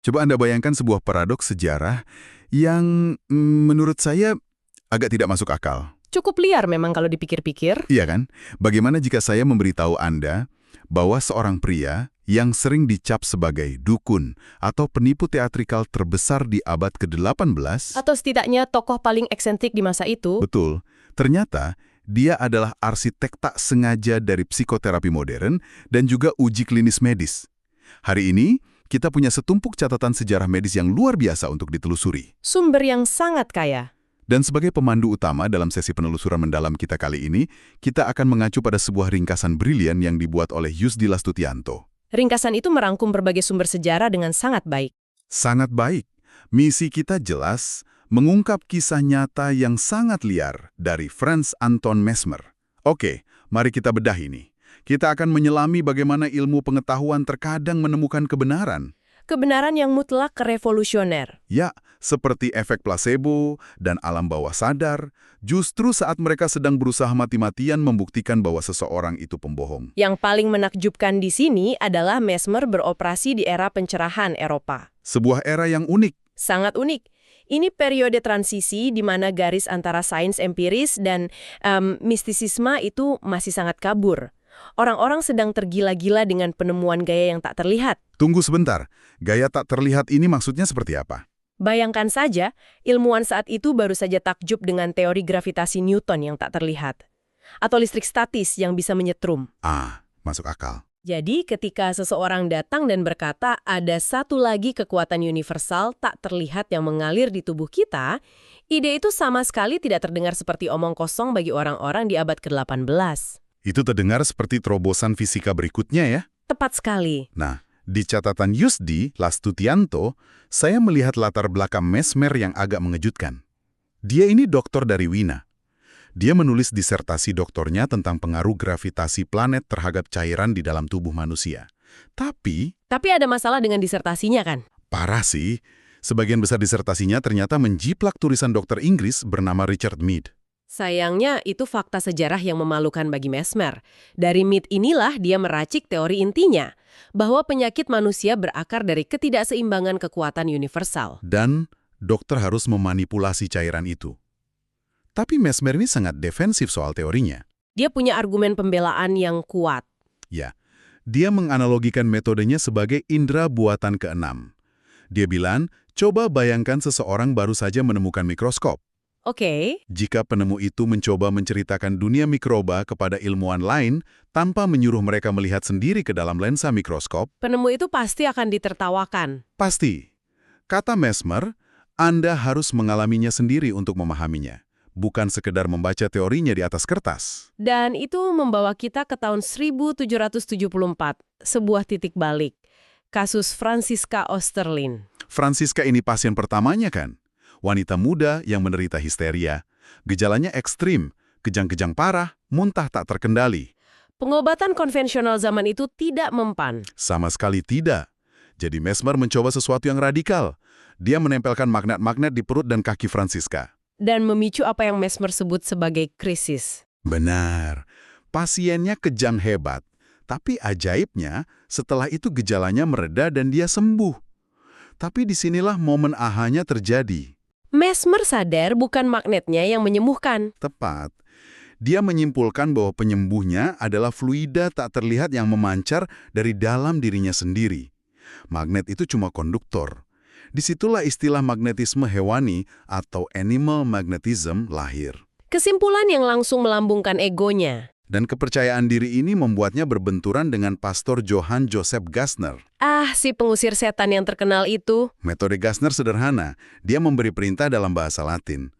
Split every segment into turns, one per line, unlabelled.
Coba Anda bayangkan sebuah paradoks sejarah yang menurut saya agak tidak masuk akal.
Cukup liar memang kalau dipikir-pikir.
Iya kan? Bagaimana jika saya memberitahu Anda bahwa seorang pria yang sering dicap sebagai dukun atau penipu teatrikal terbesar di abad ke-18,
Atau setidaknya tokoh paling eksentrik di masa itu.
betul, ternyata dia adalah arsitek tak sengaja dari psikoterapi modern dan juga uji klinis medis. Hari ini, kita punya setumpuk catatan sejarah medis yang luar biasa untuk ditelusuri.
Sumber yang sangat kaya.
Dan sebagai pemandu utama dalam sesi penelusuran mendalam kita kali ini, kita akan mengacu pada sebuah ringkasan brilian yang dibuat oleh Yusdi Lastutianto.
Ringkasan itu merangkum berbagai sumber sejarah dengan sangat baik.
Sangat baik. Misi kita jelas, mengungkap kisah nyata yang sangat liar dari Franz Anton Mesmer. Oke, mari kita bedah ini. Kita akan menyelami bagaimana ilmu pengetahuan terkadang menemukan kebenaran.
Kebenaran yang mutlak revolusioner.
Ya, seperti efek placebo dan alam bawah sadar, justru saat mereka sedang berusaha mati-matian membuktikan bahwa seseorang itu pembohong.
Yang paling menakjubkan di sini adalah Mesmer beroperasi di era pencerahan Eropa.
Sebuah era yang unik.
Sangat unik. Ini periode transisi di mana garis antara sains empiris dan mistisisme itu masih sangat kabur. Orang-orang sedang tergila-gila dengan penemuan gaya yang tak terlihat.
Tunggu sebentar, gaya tak terlihat ini maksudnya seperti apa?
Bayangkan saja, ilmuwan saat itu baru saja takjub dengan teori gravitasi Newton yang tak terlihat. Atau listrik statis yang bisa menyetrum.
Masuk akal.
Jadi ketika seseorang datang dan berkata ada satu lagi kekuatan universal tak terlihat yang mengalir di tubuh kita, ide itu sama sekali tidak terdengar seperti omong kosong bagi orang-orang di abad ke-18.
Itu terdengar seperti terobosan fisika berikutnya ya?
Tepat sekali.
Nah, di catatan Yusdi Lastutianto, saya melihat latar belakang Mesmer yang agak mengejutkan. Dia ini doktor dari Wina. Dia menulis disertasi doktornya tentang pengaruh gravitasi planet terhadap cairan di dalam tubuh manusia. Tapi
ada masalah dengan disertasinya kan?
parah sih, sebagian besar disertasinya ternyata menjiplak tulisan dokter Inggris bernama Richard Mead.
Sayangnya itu fakta sejarah yang memalukan bagi Mesmer. Dari Mead inilah dia meracik teori intinya, bahwa penyakit manusia berakar dari ketidakseimbangan kekuatan universal.
Dan dokter harus memanipulasi cairan itu. Tapi Mesmer ini sangat defensif soal teorinya.
Dia punya argumen pembelaan yang kuat.
Ya, dia menganalogikan metodenya sebagai indera buatan keenam. Dia bilang, coba bayangkan seseorang baru saja menemukan mikroskop.
Oke.
Jika penemu itu mencoba menceritakan dunia mikroba kepada ilmuwan lain tanpa menyuruh mereka melihat sendiri ke dalam lensa mikroskop,
Penemu itu pasti akan ditertawakan.
pasti. Kata Mesmer, Anda harus mengalaminya sendiri untuk memahaminya, bukan sekedar membaca teorinya di atas kertas.
Dan itu membawa kita ke tahun 1774, sebuah titik balik. Kasus Franziska Oesterlin.
Franziska ini pasien pertamanya kan? Wanita muda yang menderita histeria. Gejalanya ekstrim, kejang-kejang parah, muntah tak terkendali.
Pengobatan konvensional zaman itu tidak mempan.
Sama sekali tidak. Jadi Mesmer mencoba sesuatu yang radikal. Dia menempelkan magnet-magnet di perut dan kaki Franziska.
Dan memicu apa yang Mesmer sebut sebagai krisis.
Benar. Pasiennya kejang hebat. Tapi ajaibnya, setelah itu gejalanya mereda dan dia sembuh. Tapi disinilah momen ahanya terjadi.
Mesmer sadar bukan magnetnya yang menyembuhkan.
Tepat. Dia menyimpulkan bahwa penyembuhnya adalah fluida tak terlihat yang memancar dari dalam dirinya sendiri. Magnet itu cuma konduktor. Disitulah istilah magnetisme hewani atau animal magnetism lahir.
Kesimpulan yang langsung melambungkan egonya.
Dan kepercayaan diri ini membuatnya berbenturan dengan pastor Johann Joseph Gassner.
Si pengusir setan yang terkenal itu.
Metode Gassner sederhana, dia memberi perintah dalam bahasa Latin.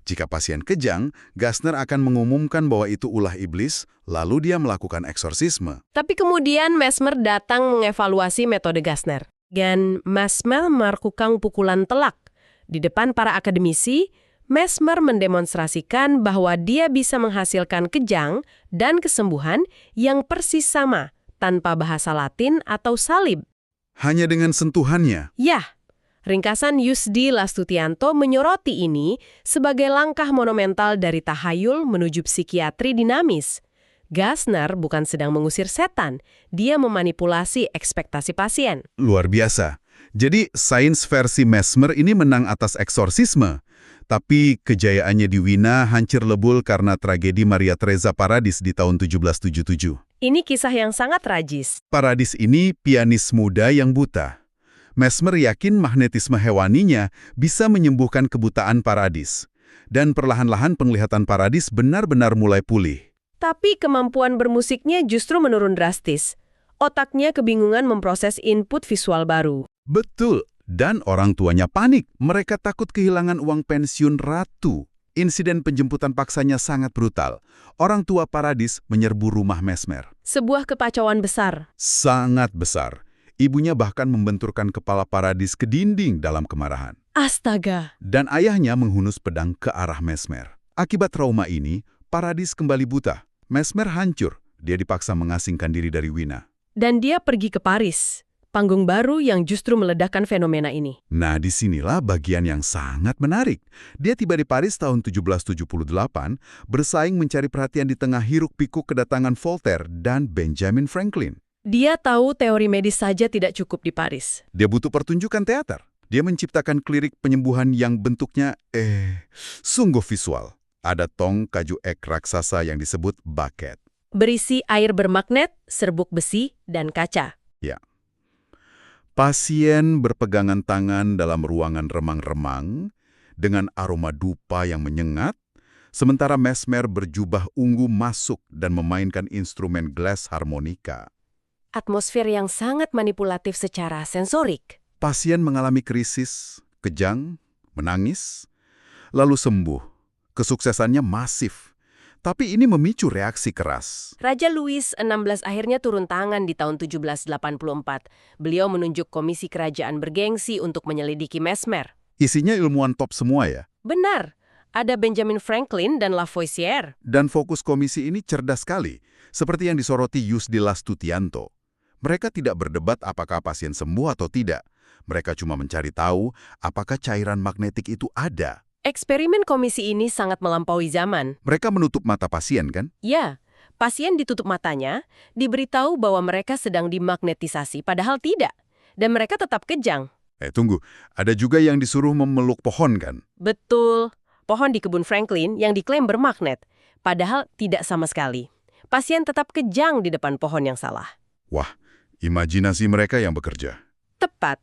Jika pasien kejang, Gassner akan mengumumkan bahwa itu ulah iblis, lalu dia melakukan eksorsisme.
Tapi kemudian Mesmer datang mengevaluasi metode Gassner. Dan Mesmer melakukan pukulan telak. Di depan para akademisi, Mesmer mendemonstrasikan bahwa dia bisa menghasilkan kejang dan kesembuhan yang persis sama, tanpa bahasa Latin atau salib.
Hanya dengan sentuhannya.
Ya, ringkasan Yusdi Lastutianto menyoroti ini sebagai langkah monumental dari tahayul menuju psikiatri dinamis. Gassner bukan sedang mengusir setan, dia memanipulasi ekspektasi pasien.
Luar biasa. Jadi, sains versi Mesmer ini menang atas eksorsisme. Tapi kejayaannya di Wina hancur lebur karena tragedi Maria Teresa Paradis di tahun 1777.
Ini kisah yang sangat tragis.
Paradis ini pianis muda yang buta. Mesmer yakin magnetisme hewaninya bisa menyembuhkan kebutaan Paradis. Dan perlahan-lahan penglihatan Paradis benar-benar mulai pulih.
Tapi kemampuan bermusiknya justru menurun drastis. Otaknya kebingungan memproses input visual baru.
Betul. Dan orang tuanya panik. Mereka takut kehilangan uang pensiun ratu. Insiden penjemputan paksanya sangat brutal. Orang tua Paradis menyerbu rumah Mesmer.
Sebuah kekacauan besar.
Sangat besar. Ibunya bahkan membenturkan kepala Paradis ke dinding dalam kemarahan.
Astaga.
Dan ayahnya menghunus pedang ke arah Mesmer. Akibat trauma ini, Paradis kembali buta. Mesmer hancur. Dia dipaksa mengasingkan diri dari Wina.
Dan dia pergi ke Paris. Panggung baru yang justru meledakkan fenomena ini.
Nah, disinilah bagian yang sangat menarik. Dia tiba di Paris tahun 1778, bersaing mencari perhatian di tengah hiruk-pikuk kedatangan Voltaire dan Benjamin Franklin.
Dia tahu teori medis saja tidak cukup di Paris.
Dia butuh pertunjukan teater. Dia menciptakan klinik penyembuhan yang bentuknya, sungguh visual. Ada tong kaju ek raksasa yang disebut bucket.
Berisi air bermagnet, serbuk besi, dan kaca.
Ya. Pasien berpegangan tangan dalam ruangan remang-remang dengan aroma dupa yang menyengat, sementara Mesmer berjubah ungu masuk dan memainkan instrumen glass harmonika.
Atmosfer yang sangat manipulatif secara sensorik.
Pasien mengalami krisis, kejang, menangis, lalu sembuh. Kesuksesannya masif. Tapi ini memicu reaksi keras.
Raja Louis XVI akhirnya turun tangan di tahun 1784. Beliau menunjuk komisi kerajaan bergengsi untuk menyelidiki Mesmer.
Isinya ilmuwan top semua ya?
Benar, ada Benjamin Franklin dan Lavoisier.
Dan fokus komisi ini cerdas sekali, seperti yang disoroti Yusdi Lastutianto. Mereka tidak berdebat apakah pasien sembuh atau tidak. Mereka cuma mencari tahu apakah cairan magnetik itu ada.
Eksperimen komisi ini sangat melampaui zaman.
Mereka menutup mata pasien, kan?
Ya, pasien ditutup matanya, diberitahu bahwa mereka sedang dimagnetisasi, padahal tidak. Dan mereka tetap kejang.
Tunggu. Ada juga yang disuruh memeluk pohon, kan?
Betul. Pohon di kebun Franklin yang diklaim bermagnet, padahal tidak sama sekali. Pasien tetap kejang di depan pohon yang salah.
Wah, imajinasi mereka yang bekerja.
Tepat.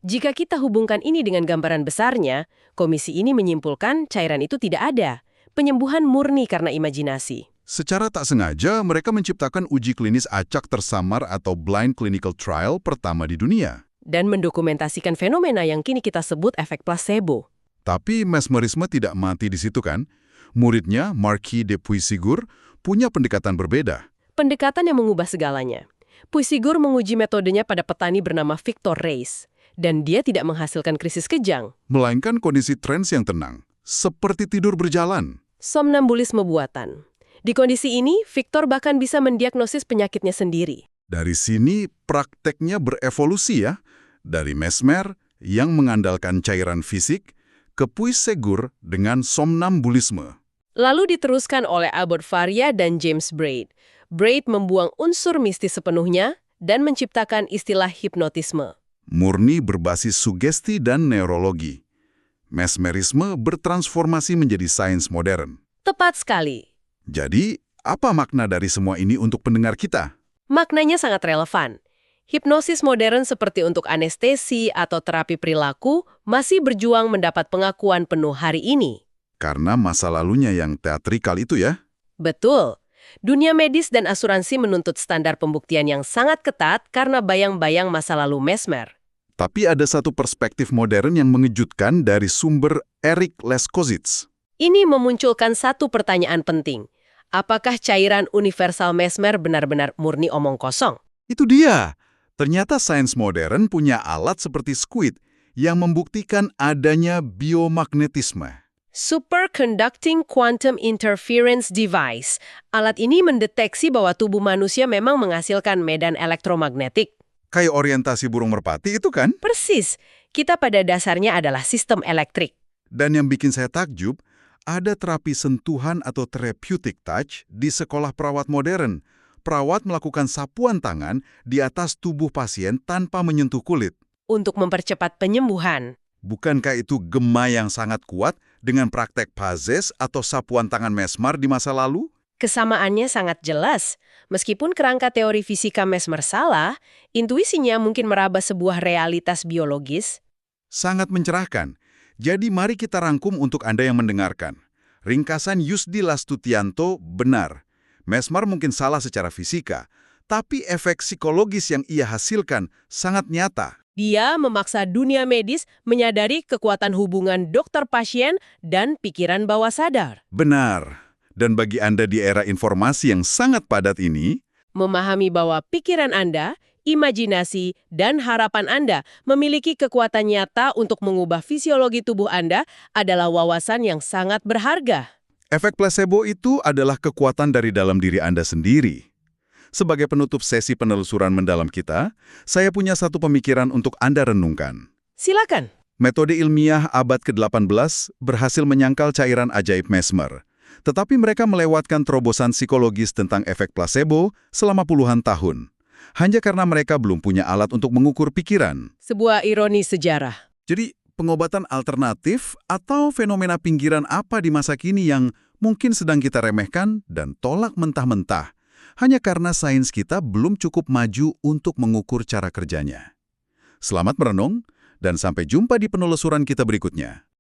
Jika kita hubungkan ini dengan gambaran besarnya, komisi ini menyimpulkan cairan itu tidak ada. Penyembuhan murni karena imajinasi.
Secara tak sengaja, mereka menciptakan uji klinis acak tersamar atau blind clinical trial pertama di dunia.
Dan mendokumentasikan fenomena yang kini kita sebut efek placebo.
Tapi mesmerisme tidak mati di situ, kan? Muridnya, Marquis de Puységur, punya pendekatan berbeda.
Pendekatan yang mengubah segalanya. Puységur menguji metodenya pada petani bernama Victor Reis. Dan dia tidak menghasilkan krisis kejang.
Melainkan kondisi trans yang tenang, seperti tidur berjalan.
Somnambulisme buatan. Di kondisi ini, Victor bahkan bisa mendiagnosis penyakitnya sendiri.
Dari sini prakteknya berevolusi ya. Dari Mesmer yang mengandalkan cairan fisik, ke Puységur dengan somnambulisme.
Lalu diteruskan oleh Albert Faria dan James Braid. Braid membuang unsur mistis sepenuhnya dan menciptakan istilah hipnotisme.
Murni berbasis sugesti dan neurologi. Mesmerisme bertransformasi menjadi sains modern.
Tepat sekali.
Jadi, apa makna dari semua ini untuk pendengar kita?
Maknanya sangat relevan. Hipnosis modern seperti untuk anestesi atau terapi perilaku masih berjuang mendapat pengakuan penuh hari ini.
Karena masa lalunya yang teatrikal itu ya?
Betul. Dunia medis dan asuransi menuntut standar pembuktian yang sangat ketat karena bayang-bayang masa lalu Mesmer.
Tapi ada satu perspektif modern yang mengejutkan dari sumber Erik Leskowitz.
Ini memunculkan satu pertanyaan penting. Apakah cairan universal Mesmer benar-benar murni omong kosong?
Itu dia. Ternyata sains modern punya alat seperti squid yang membuktikan adanya biomagnetisme.
Superconducting Quantum Interference Device. Alat ini mendeteksi bahwa tubuh manusia memang menghasilkan medan elektromagnetik.
Kayak orientasi burung merpati itu kan?
Persis. Kita pada dasarnya adalah sistem elektrik.
Dan yang bikin saya takjub, ada terapi sentuhan atau therapeutic touch di sekolah perawat modern. Perawat melakukan sapuan tangan di atas tubuh pasien tanpa menyentuh kulit.
untuk mempercepat penyembuhan.
Bukankah itu gema yang sangat kuat dengan praktek pazes atau sapuan tangan Mesmer di masa lalu?
Kesamaannya sangat jelas. Meskipun kerangka teori fisika Mesmer salah, intuisinya mungkin meraba sebuah realitas biologis.
Sangat mencerahkan. Jadi mari kita rangkum untuk Anda yang mendengarkan. Ringkasan Yusdi Lastutianto benar. Mesmer mungkin salah secara fisika, tapi efek psikologis yang ia hasilkan sangat nyata.
Dia memaksa dunia medis menyadari kekuatan hubungan dokter-pasien dan pikiran bawah sadar.
Benar. Dan bagi Anda di era informasi yang sangat padat ini,
Memahami bahwa pikiran Anda, imajinasi, dan harapan Anda memiliki kekuatan nyata untuk mengubah fisiologi tubuh Anda adalah wawasan yang sangat berharga.
efek placebo itu adalah kekuatan dari dalam diri Anda sendiri. Sebagai penutup sesi penelusuran mendalam kita, saya punya satu pemikiran untuk Anda renungkan.
Silakan.
Metode ilmiah abad ke-18 berhasil menyangkal cairan ajaib Mesmer. Tetapi mereka melewatkan terobosan psikologis tentang efek placebo selama puluhan tahun. Hanya karena mereka belum punya alat untuk mengukur pikiran.
Sebuah ironi sejarah.
Jadi, pengobatan alternatif atau fenomena pinggiran apa di masa kini yang mungkin sedang kita remehkan dan tolak mentah-mentah, hanya karena sains kita belum cukup maju untuk mengukur cara kerjanya. Selamat merenung, dan sampai jumpa di penelusuran kita berikutnya.